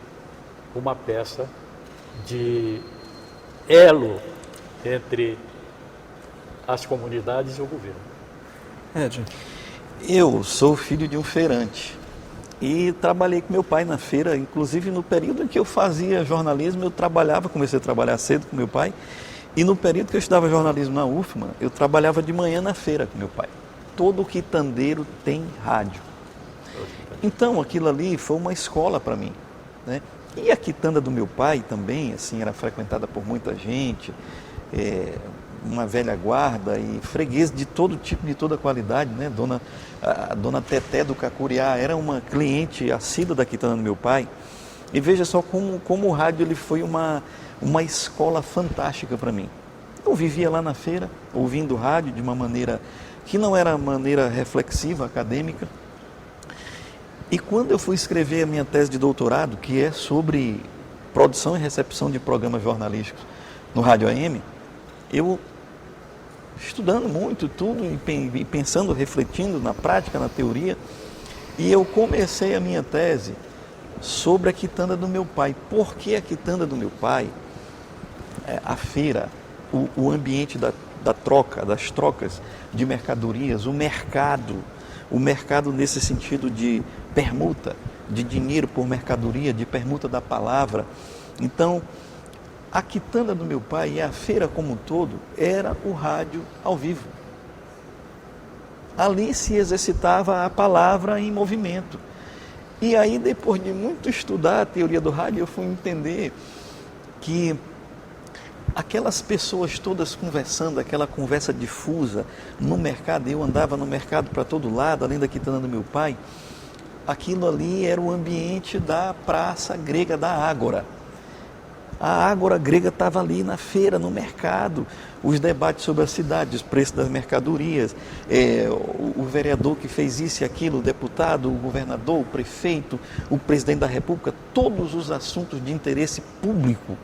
uma peça de elo entre as comunidades e o governo. Ed. Eu sou filho de um feirante e trabalhei com meu pai na feira, inclusive no período em que eu fazia jornalismo, comecei a trabalhar cedo com meu pai, e no período que eu estudava jornalismo na UFMA, eu trabalhava de manhã na feira com meu pai. Todo quitandeiro tem rádio. Então aquilo ali foi uma escola para mim, né? E a quitanda do meu pai também, assim, era frequentada por muita gente, uma velha guarda e freguês de todo tipo, de toda qualidade, né? A dona Teté do Cacuriá era uma cliente assídua da quitanda do meu pai. E veja só como o rádio ele foi uma escola fantástica para mim. Eu vivia lá na feira, ouvindo rádio de uma maneira que não era maneira reflexiva, acadêmica. E quando eu fui escrever a minha tese de doutorado, que é sobre produção e recepção de programas jornalísticos no Rádio AM, eu estudando muito tudo e pensando, refletindo na prática, na teoria, e eu comecei a minha tese sobre a quitanda do meu pai. Por que a quitanda do meu pai, a feira, o ambiente da troca, das trocas de mercadorias, o mercado nesse sentido de permuta, de dinheiro por mercadoria, de permuta da palavra. Então, a quitanda do meu pai e a feira como um todo era o rádio ao vivo. Ali se exercitava a palavra em movimento. E aí, depois de muito estudar a teoria do rádio, eu fui entender que aquelas pessoas todas conversando, aquela conversa difusa no mercado, eu andava no mercado para todo lado, além da quitanda do meu pai, aquilo ali era o ambiente da praça grega da Ágora. A Ágora grega estava ali na feira, no mercado, os debates sobre a cidade, os preços das mercadorias, o vereador que fez isso e aquilo, o deputado, o governador, o prefeito, o presidente da República, todos os assuntos de interesse público,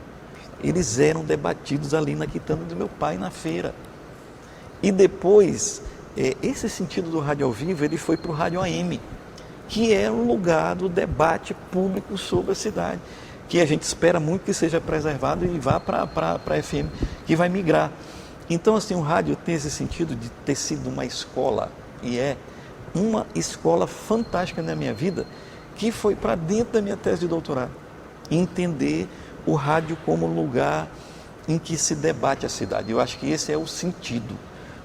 eles eram debatidos ali na quitanda do meu pai, na feira. E depois, esse sentido do rádio ao vivo, ele foi para o rádio AM, que é um lugar do debate público sobre a cidade, que a gente espera muito que seja preservado e vá para a FM, que vai migrar. Então, assim, o rádio tem esse sentido de ter sido uma escola, e é uma escola fantástica na minha vida, que foi para dentro da minha tese de doutorado, entender o rádio como lugar em que se debate a cidade. Eu acho que esse é o sentido.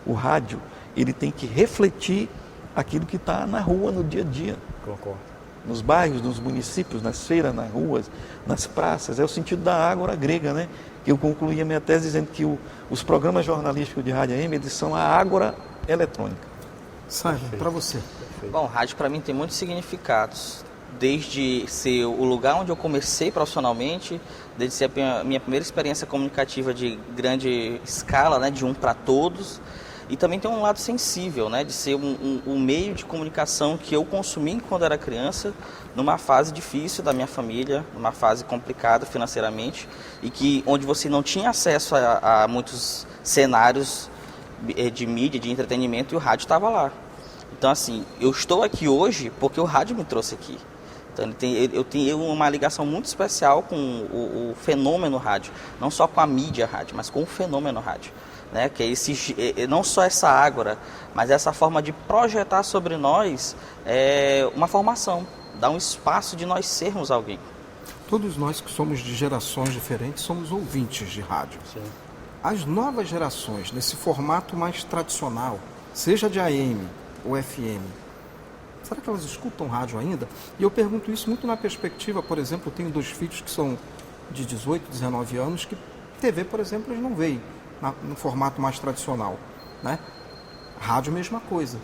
O rádio, ele tem que refletir aquilo que está na rua, no dia a dia. Concordo. Nos bairros, nos municípios, nas feiras, nas ruas, nas praças. É o sentido da ágora grega, né? Que eu concluí a minha tese dizendo que os programas jornalísticos de rádio AM, eles são a ágora eletrônica. Simon, para você. Bom, rádio para mim tem muitos significados. Desde ser o lugar onde eu comecei profissionalmente, desde ser a minha primeira experiência comunicativa de grande escala, né, de um para todos. E também tem um lado sensível, né, de ser um meio de comunicação que eu consumi quando era criança, numa fase difícil da minha família, numa fase complicada financeiramente, e onde você não tinha acesso a muitos cenários de mídia, de entretenimento, e o rádio estava lá. Então, assim, eu estou aqui hoje porque o rádio me trouxe aqui. Então, eu tenho uma ligação muito especial com o fenômeno rádio, não só com a mídia rádio, mas com o fenômeno rádio. Né? Que é não só essa ágora, mas essa forma de projetar sobre nós uma formação, dar um espaço de nós sermos alguém. Todos nós que somos de gerações diferentes somos ouvintes de rádio. Sim. As novas gerações, nesse formato mais tradicional, seja de AM ou FM, será que elas escutam rádio ainda? E eu pergunto isso muito na perspectiva, por exemplo, eu tenho 2 filhos que são de 18, 19 anos, que TV, por exemplo, eles não veem no formato mais tradicional, né? Rádio, mesma coisa.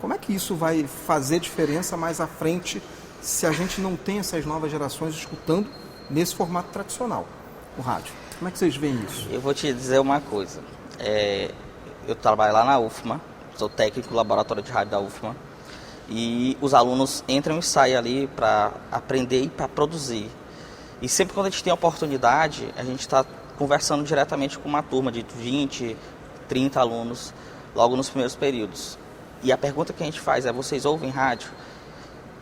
Como é que isso vai fazer diferença mais à frente se a gente não tem essas novas gerações escutando nesse formato tradicional, o rádio? Como é que vocês veem isso? Eu vou te dizer uma coisa. Eu trabalho lá na UFMA, sou técnico do laboratório de rádio da UFMA, e os alunos entram e saem ali para aprender e para produzir. E sempre quando a gente tem a oportunidade, a gente está conversando diretamente com uma turma de 20, 30 alunos, logo nos primeiros períodos. E a pergunta que a gente faz é: vocês ouvem rádio?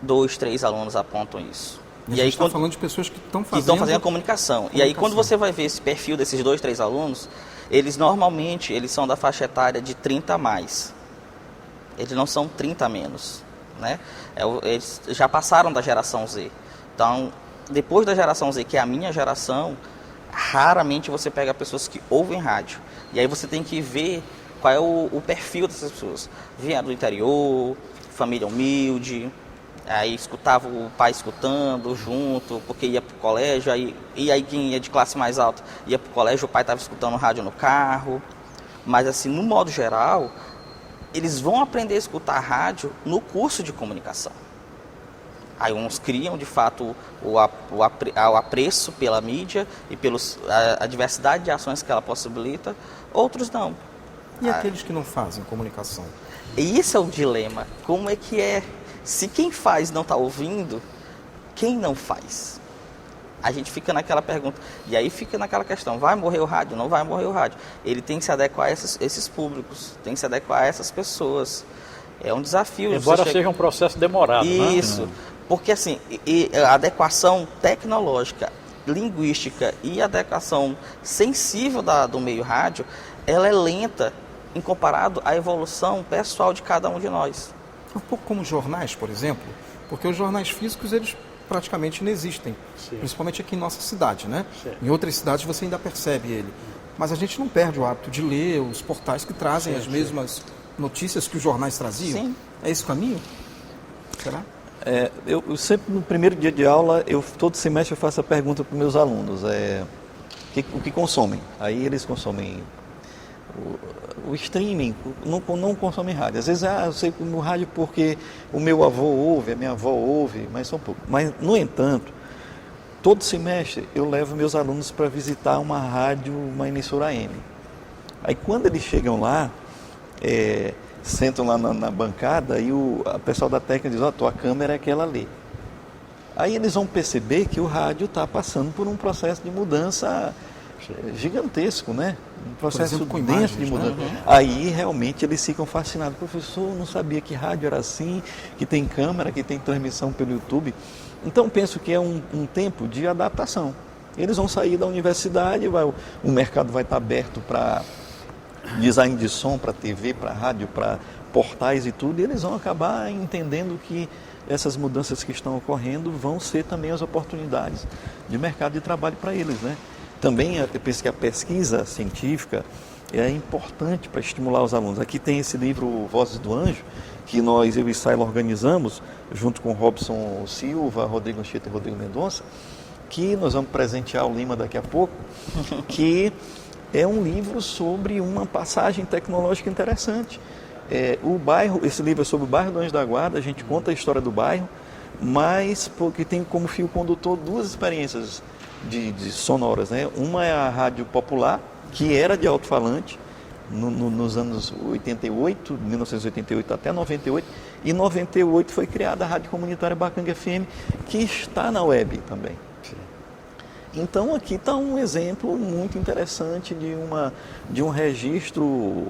2, 3 alunos apontam isso. E aí está falando de pessoas que estão fazendo comunicação. E aí quando você vai ver esse perfil desses 2, 3 alunos, eles normalmente são da faixa etária de 30 a mais. Eles não são 30 a menos. Né? Eles já passaram da geração Z. Então, depois da geração Z, que é a minha geração, raramente você pega pessoas que ouvem rádio. E aí você tem que ver qual é o perfil dessas pessoas. Vieram do interior, família humilde, aí escutava o pai escutando junto, porque ia para o colégio, e aí quem ia de classe mais alta ia para o colégio, o pai estava escutando rádio no carro. Mas assim, no modo geral, eles vão aprender a escutar rádio no curso de comunicação. Aí uns criam, de fato, o apreço pela mídia e a diversidade de ações que ela possibilita, outros não. E aqueles que não fazem comunicação? E esse é o dilema. Como é que é? Se quem faz não está ouvindo, quem não faz? A gente fica naquela pergunta. E aí fica naquela questão: vai morrer o rádio? Não vai morrer o rádio. Ele tem que se adequar a esses públicos, tem que se adequar a essas pessoas. É um desafio. Embora seja um processo demorado. Isso. Né? Porque assim, a adequação tecnológica, linguística e adequação sensível do meio rádio, ela é lenta em comparado à evolução pessoal de cada um de nós. Um pouco como jornais, por exemplo, porque os jornais físicos, eles praticamente não existem, Sim. Principalmente aqui em nossa cidade, né? Sim. Em outras cidades você ainda percebe ele, mas a gente não perde o hábito de ler os portais que trazem as mesmas notícias que os jornais traziam. Sim. É esse o caminho? Será? Eu sempre, no primeiro dia de aula, todo semestre eu faço a pergunta para os meus alunos, o que consomem? Aí eles consomem o streaming, não consomem rádio. Às vezes, eu sei no rádio porque o meu avô ouve, a minha avó ouve, mas são poucos. Mas, no entanto, todo semestre eu levo meus alunos para visitar uma rádio, uma emissora AM. Aí quando eles chegam lá, sentam lá na bancada e o pessoal da técnica diz: tua câmera é aquela ali. Aí eles vão perceber que o rádio está passando por um processo de mudança gigantesco, né? Um processo denso de mudança. Né? Aí realmente eles ficam fascinados. Professor, eu não sabia que rádio era assim, que tem câmera, que tem transmissão pelo YouTube. Então penso que é um tempo de adaptação. Eles vão sair da universidade, o mercado vai estar aberto para design de som, para TV, para rádio, para portais e tudo, e eles vão acabar entendendo que essas mudanças que estão ocorrendo vão ser também as oportunidades de mercado de trabalho para eles, né? Também eu penso que a pesquisa científica é importante para estimular os alunos. Aqui tem esse livro Vozes do Anjo, que eu e Saila organizamos, junto com Robson Silva, Rodrigo Anchieta e Rodrigo Mendonça, que nós vamos presentear o Lima daqui a pouco, que é um livro sobre uma passagem tecnológica interessante. Esse livro é sobre o bairro do Anjo da Guarda, a gente conta a história do bairro, mas porque tem como fio condutor duas experiências de sonoras, né? Uma é a rádio popular, que era de alto-falante, nos anos 88, 1988 até 98, e em 98 foi criada a Rádio Comunitária Bacanga FM, que está na web também. Sim. Então aqui está um exemplo muito interessante de um registro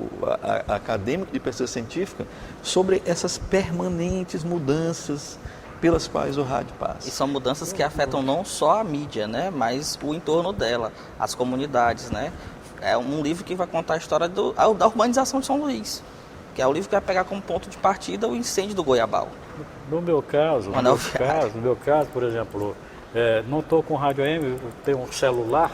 acadêmico de pesquisa científica sobre essas permanentes mudanças pelas quais o rádio passa. E são mudanças que afetam não só a mídia, né, mas o entorno dela, as comunidades, né? É um livro que vai contar a história da urbanização de São Luís, que é o livro que vai pegar como ponto de partida o incêndio do Goiabal. No meu caso, por exemplo, não estou com rádio AM, eu tenho um celular,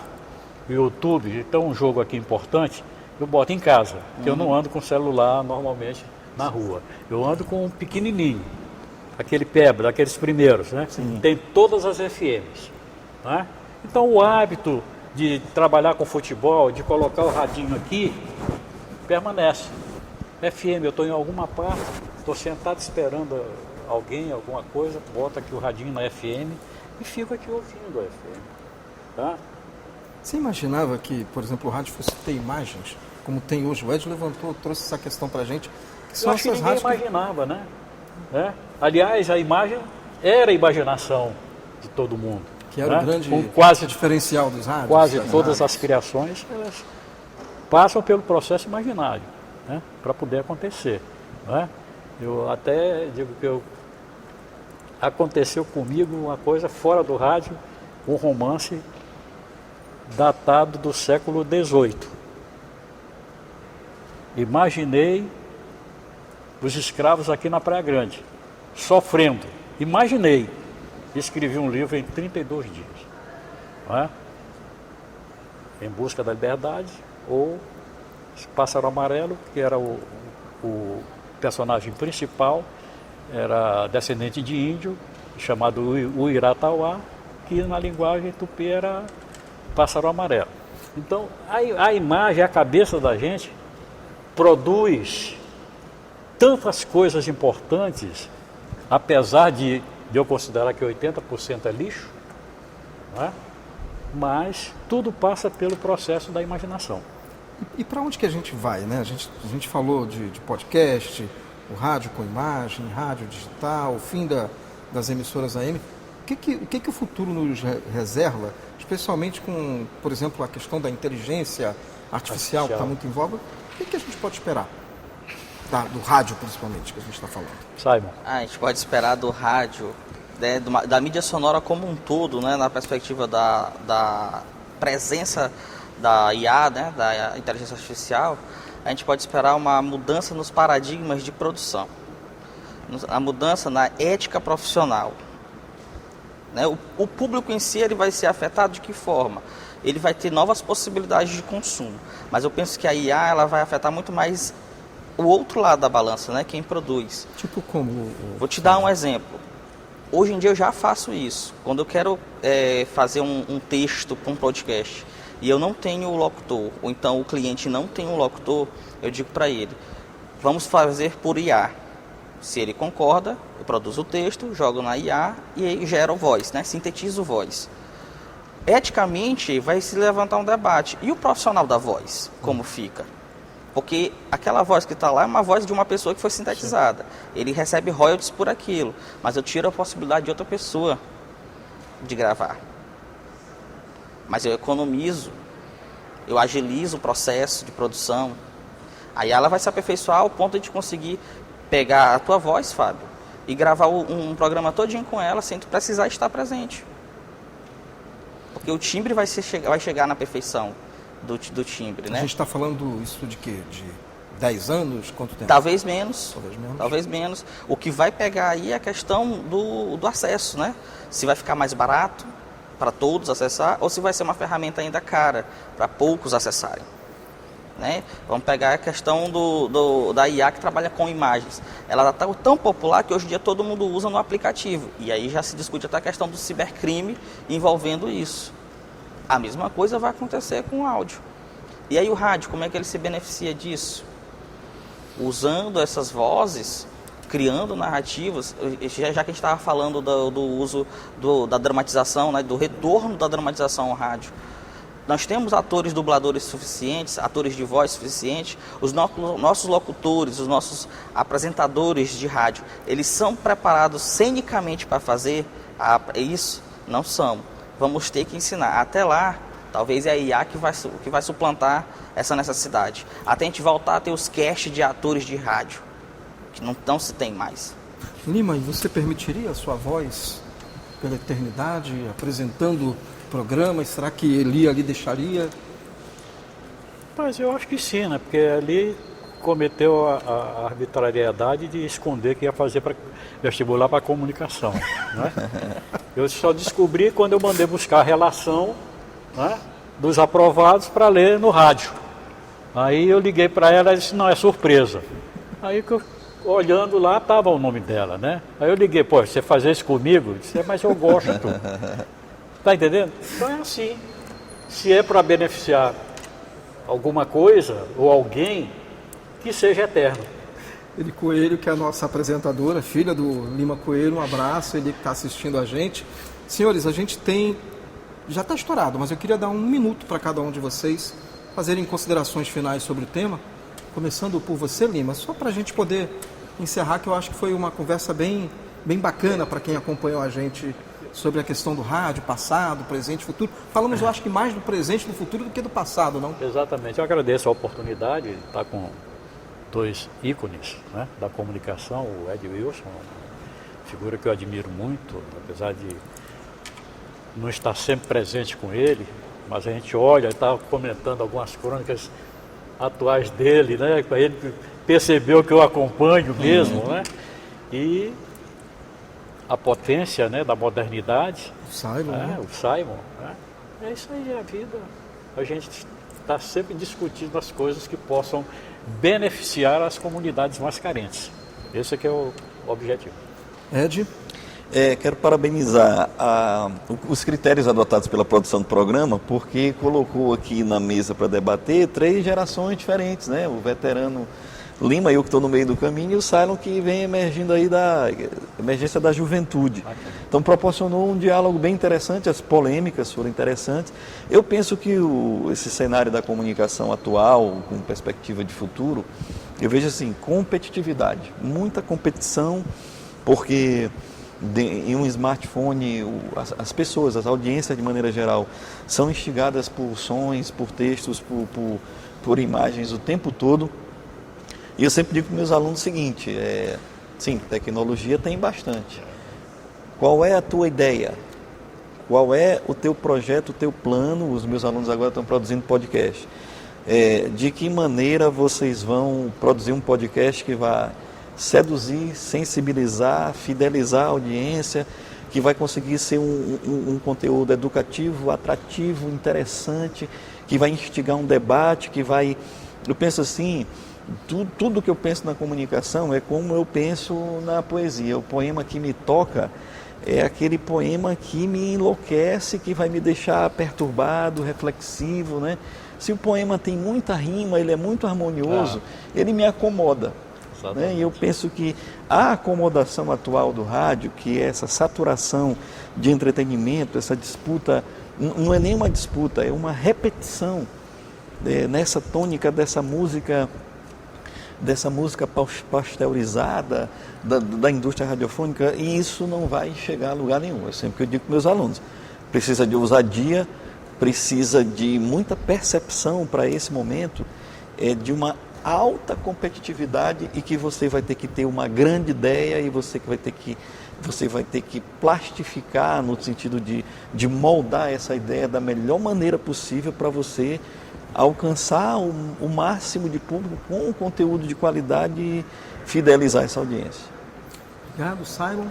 YouTube, então um jogo aqui importante, eu boto em casa, porque eu não ando com celular normalmente na rua. Eu ando com um pequenininho, aquele Pebble, aqueles primeiros, né? Sim. Tem todas as FMs, né? Então o hábito de trabalhar com futebol, de colocar o radinho aqui, permanece. FM, eu estou em alguma parte, estou sentado esperando alguém, alguma coisa, boto aqui o radinho na FM e fico aqui ouvindo a FM. Tá? Você imaginava que, por exemplo, o rádio fosse ter imagens, como tem hoje? O Ed trouxe essa questão para a gente. Eu acho que ninguém imaginava, né? Aliás, a imagem era a imaginação de todo mundo. Que era o grande diferencial dos rádios. Quase todas as criações, elas passam pelo processo imaginário, né, para poder acontecer. Né? Eu até digo que aconteceu comigo uma coisa fora do rádio, um romance datado do século XVIII. Imaginei os escravos aqui na Praia Grande, sofrendo. Imaginei. Escrevi um livro em 32 dias. Não é? Em Busca da Liberdade, ou Pássaro Amarelo, que era o personagem principal, era descendente de índio, chamado Uiratauá, que na linguagem tupi era Pássaro Amarelo. Então, a imagem, a cabeça da gente produz tantas coisas importantes, apesar de eu considerar que 80% é lixo, não é? Mas tudo passa pelo processo da imaginação. E para onde que a gente vai, né? A gente falou de podcast, o rádio com imagem, rádio digital, o fim das emissoras AM. O que o futuro nos reserva, especialmente com, por exemplo, a questão da inteligência artificial que está muito em voga? O que a gente pode esperar? Do rádio, principalmente, que a gente está falando. Simon. A gente pode esperar do rádio, né, da mídia sonora como um todo, né, na perspectiva da presença da IA, né, da inteligência artificial. A gente pode esperar uma mudança nos paradigmas de produção, a mudança na ética profissional. Né? O público em si ele vai ser afetado de que forma? Ele vai ter novas possibilidades de consumo, mas eu penso que a IA ela vai afetar muito mais o outro lado da balança, né? Quem produz. Tipo como? Vou te dar um exemplo. Hoje em dia eu já faço isso. Quando eu quero fazer um texto para um podcast e eu não tenho o locutor, ou então o cliente não tem um locutor, eu digo para ele, vamos fazer por IA. Se ele concorda, eu produzo o texto, jogo na IA e aí gero voz, né? Sintetizo voz. Eticamente vai se levantar um debate. E o profissional da voz, como fica? Porque aquela voz que está lá é uma voz de uma pessoa que foi sintetizada. Ele recebe royalties por aquilo, mas eu tiro a possibilidade de outra pessoa de gravar. Mas eu economizo, eu agilizo o processo de produção. Aí ela vai se aperfeiçoar ao ponto de conseguir pegar a tua voz, Fábio, e gravar um programa todinho com ela sem tu precisar estar presente. Porque o timbre vai chegar na perfeição do timbre, né? A gente está falando isso de quê? De 10 anos? Quanto tempo? Talvez menos. Talvez menos. O que vai pegar aí é a questão do acesso, né? Se vai ficar mais barato, para todos acessar, ou se vai ser uma ferramenta ainda cara para poucos acessarem. Né? Vamos pegar a questão da IA que trabalha com imagens. Ela está tão popular que hoje em dia todo mundo usa no aplicativo. E aí já se discute até a questão do cibercrime envolvendo isso. A mesma coisa vai acontecer com o áudio. E aí o rádio, como é que ele se beneficia disso? Usando essas vozes, criando narrativas, já que a gente estava falando do uso da dramatização, né, do retorno da dramatização ao rádio. Nós temos atores dubladores suficientes, atores de voz suficientes, os nossos locutores, os nossos apresentadores de rádio, eles são preparados cenicamente para fazer isso? Não são. Vamos ter que ensinar. Até lá, talvez é a IA que vai suplantar essa necessidade. Até a gente voltar a ter os casts de atores de rádio, que não se tem mais. Lima, e você permitiria a sua voz pela eternidade, apresentando programas? Será que Eli ali deixaria? Mas eu acho que sim, né? Porque ali cometeu a arbitrariedade de esconder que ia fazer vestibular para comunicação. Né? Eu só descobri quando eu mandei buscar a relação, né, dos aprovados para ler no rádio. Aí eu liguei para ela e disse, não, é surpresa. Aí que eu, olhando lá, estava o nome dela, né? Aí eu liguei, pô, você fazer isso comigo? Eu disse, mas eu gosto. Tá entendendo? Então é assim. Se é para beneficiar alguma coisa ou alguém, que seja eterno. Eli Coelho, que é a nossa apresentadora, filha do Lima Coelho, um abraço, ele que está assistindo a gente. Senhores, a gente tem, já está estourado, mas eu queria dar 1 minuto para cada um de vocês fazerem considerações finais sobre o tema, começando por você, Lima, só para a gente poder encerrar, que eu acho que foi uma conversa bem bacana para quem acompanhou a gente sobre a questão do rádio, passado, presente, futuro. Falamos, eu acho que mais do presente e do futuro do que do passado, não? Exatamente. Eu agradeço a oportunidade de estar com 2 ícones, né, da comunicação, o Ed Wilson, uma figura que eu admiro muito, apesar de não estar sempre presente com ele, mas a gente olha, estava comentando algumas crônicas atuais dele, né, para ele percebeu que eu acompanho mesmo, né, e a potência, né, da modernidade, O Simon, né? o Simon, né? É isso aí, a vida. A gente está sempre discutindo as coisas que possam beneficiar as comunidades mais carentes. Esse é que é o objetivo. Ed? Quero parabenizar os critérios adotados pela produção do programa, porque colocou aqui na mesa para debater 3 gerações diferentes, né? O veterano Lima, eu que estou no meio do caminho, e o Cylon que vem emergindo aí da emergência da juventude. Então proporcionou um diálogo bem interessante, as polêmicas foram interessantes. Eu penso que esse cenário da comunicação atual, com perspectiva de futuro, eu vejo assim, competitividade, muita competição, porque em um smartphone as pessoas, as audiências de maneira geral, são instigadas por sons, por textos, por imagens o tempo todo. E eu sempre digo para os meus alunos o seguinte, sim, tecnologia tem bastante. Qual é a tua ideia? Qual é o teu projeto, o teu plano? Os meus alunos agora estão produzindo podcast. De que maneira vocês vão produzir um podcast que vai seduzir, sensibilizar, fidelizar a audiência, que vai conseguir ser um conteúdo educativo, atrativo, interessante, que vai instigar um debate, que vai... Eu penso assim... Tudo que eu penso na comunicação é como eu penso na poesia. O poema que me toca é aquele poema que me enlouquece, que vai me deixar perturbado, reflexivo, né? Se o poema tem muita rima, ele é muito harmonioso, ele me acomoda. Né? E eu penso que a acomodação atual do rádio, que é essa saturação de entretenimento, essa disputa, não é nem uma disputa, é uma repetição nessa tônica dessa música pasteurizada da indústria radiofônica, e isso não vai chegar a lugar nenhum. É sempre que eu digo para meus alunos, precisa de ousadia, precisa de muita percepção para esse momento, de uma alta competitividade, e que você vai ter que ter uma grande ideia, e você vai ter que plastificar no sentido de moldar essa ideia da melhor maneira possível para você alcançar o máximo de público com um conteúdo de qualidade e fidelizar essa audiência. Obrigado, Simon.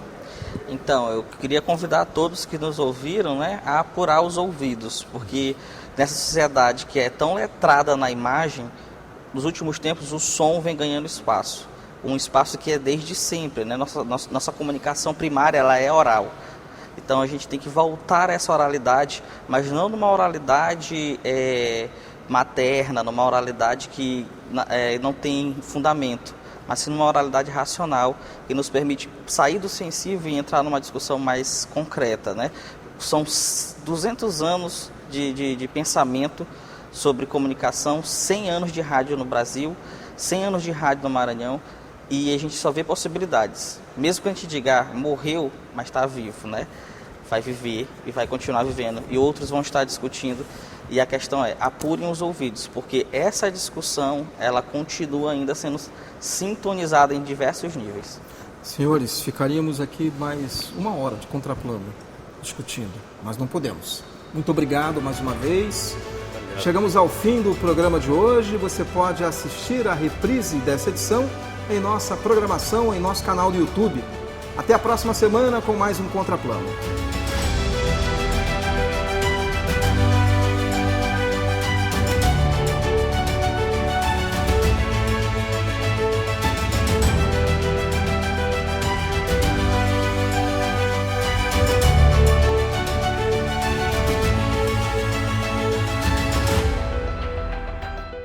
Então, eu queria convidar todos que nos ouviram, né, a apurar os ouvidos, porque nessa sociedade que é tão letrada na imagem, nos últimos tempos o som vem ganhando espaço. Um espaço que é desde sempre, né? Nossa comunicação primária ela é oral. Então a gente tem que voltar a essa oralidade, mas não numa oralidade materna, numa oralidade que não tem fundamento, mas sim numa oralidade racional, que nos permite sair do sensível e entrar numa discussão mais concreta, né? São 200 anos de pensamento sobre comunicação, 100 anos de rádio no Brasil, 100 anos de rádio no Maranhão, e a gente só vê possibilidades. Mesmo que a gente diga, morreu, mas está vivo, né? Vai viver e vai continuar vivendo, e outros vão estar discutindo. E a questão é, apurem os ouvidos, porque essa discussão, ela continua ainda sendo sintonizada em diversos níveis. Senhores, ficaríamos aqui mais 1 hora de contraplano discutindo, mas não podemos. Muito obrigado mais uma vez. Chegamos ao fim do programa de hoje. Você pode assistir a reprise dessa edição em nossa programação, em nosso canal do YouTube. Até a próxima semana com mais um Contraplano.